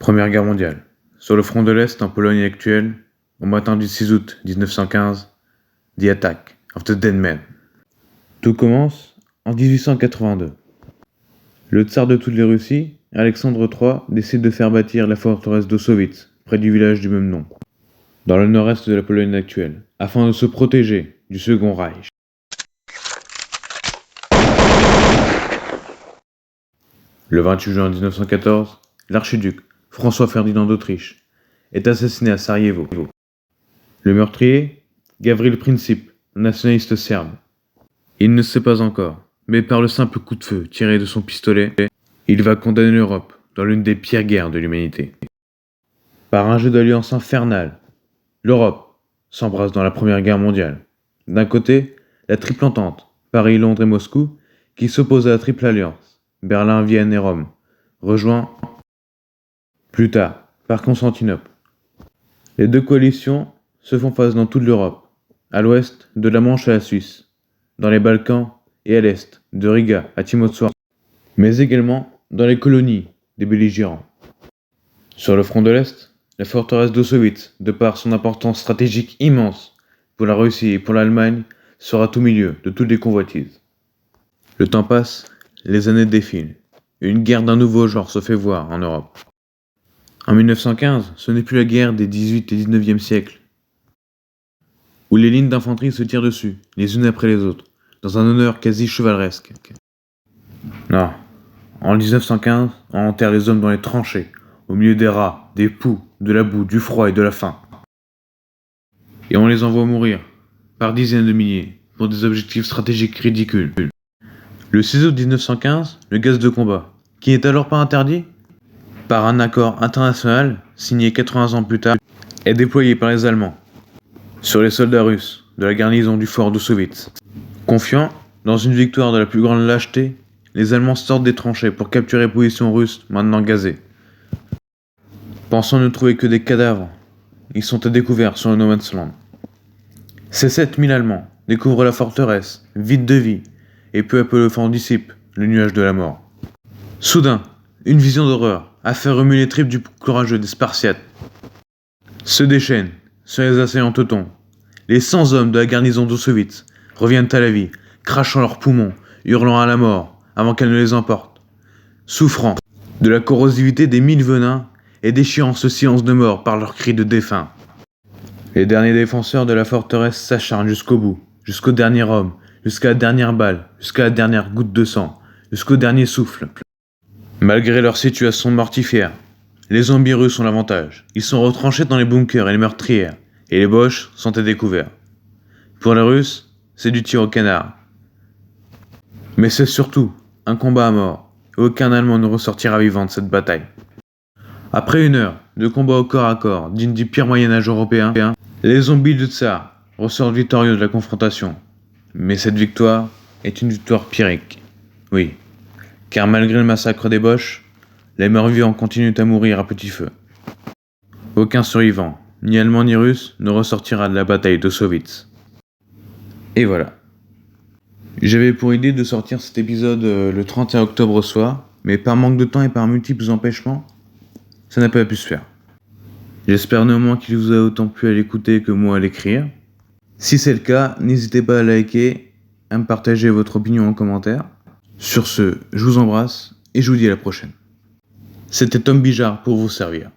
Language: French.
Première Guerre mondiale. Sur le front de l'Est, en Pologne actuelle, au matin du 6 août 1915, The Attack of the Dead Men. Tout commence en 1882. Le tsar de toutes les Russies, Alexandre III, décide de faire bâtir la forteresse d'Auschwitz, près du village du même nom, dans le nord-est de la Pologne actuelle, afin de se protéger du Second Reich. Le 28 juin 1914, l'archiduc François-Ferdinand d'Autriche est assassiné à Sarajevo. Le meurtrier, Gavril Princip, nationaliste serbe. Il ne sait pas encore, mais par le simple coup de feu tiré de son pistolet, il va condamner l'Europe dans l'une des pires guerres de l'humanité. Par un jeu d'alliance infernale, l'Europe s'embrasse dans la Première Guerre mondiale. D'un côté, la Triple Entente, Paris, Londres et Moscou, qui s'oppose à la Triple Alliance, Berlin, Vienne et Rome, rejoint plus tard par Constantinople. Les deux coalitions se font face dans toute l'Europe, à l'ouest de la Manche à la Suisse, dans les Balkans et à l'est de Riga à Timisoara, mais également dans les colonies des belligérants. Sur le front de l'Est, la forteresse d'Auschwitz, de par son importance stratégique immense pour la Russie et pour l'Allemagne, sera au milieu de toutes les convoitises. Le temps passe, les années défilent. Une guerre d'un nouveau genre se fait voir en Europe. En 1915, ce n'est plus la guerre des 18 et 19e siècles, où les lignes d'infanterie se tirent dessus, les unes après les autres, dans un honneur quasi chevaleresque. Non, en 1915, on enterre les hommes dans les tranchées, au milieu des rats, des poux, de la boue, du froid et de la faim. Et on les envoie mourir, par dizaines de milliers, pour des objectifs stratégiques ridicules. Le 6 août 1915, le gaz de combat, qui n'est alors pas interdit, par un accord international signé 80 ans plus tard, est déployé par les Allemands sur les soldats russes de la garnison du fort d'Auschwitz. Confiants dans une victoire de la plus grande lâcheté, les Allemands sortent des tranchées pour capturer les positions russes maintenant gazées. Pensant ne trouver que des cadavres, ils sont à découvert sur le No Man's Land. Ces 7000 Allemands découvrent la forteresse, vide de vie, et peu à peu le vent dissipe le nuage de la mort. Soudain, une vision d'horreur a fait remuer les tripes du courageux des Spartiates. Se déchaînent sur les assaillants teutons. Les 100 hommes de la garnison d'Auschwitz reviennent à la vie, crachant leurs poumons, hurlant à la mort avant qu'elle ne les emporte, souffrant de la corrosivité des 1000 venins et déchirant ce silence de mort par leurs cris de défunts. Les derniers défenseurs de la forteresse s'acharnent jusqu'au bout, jusqu'au dernier homme, jusqu'à la dernière balle, jusqu'à la dernière goutte de sang, jusqu'au dernier souffle. Malgré leur situation mortifère, les zombies russes ont l'avantage. Ils sont retranchés dans les bunkers et les meurtrières, et les Boches sont à découvert. Pour les Russes, c'est du tir au canard. Mais c'est surtout un combat à mort, et aucun Allemand ne ressortira vivant de cette bataille. Après une heure de combat au corps à corps, digne du pire Moyen-Âge européen, les zombies du tsar ressortent victorieux de la confrontation. Mais cette victoire est une victoire pyrrhique. Oui, car malgré le massacre des Boches, les morts vivants continuent à mourir à petit feu. Aucun survivant, ni allemand ni russe, ne ressortira de la bataille d'Auschwitz. Et voilà. J'avais pour idée de sortir cet épisode le 31 octobre au soir, mais par manque de temps et par multiples empêchements, ça n'a pas pu se faire. J'espère néanmoins qu'il vous a autant plu à l'écouter que moi à l'écrire. Si c'est le cas, n'hésitez pas à liker, à me partager votre opinion en commentaire. Sur ce, je vous embrasse et je vous dis à la prochaine. C'était Tom Bijard pour vous servir.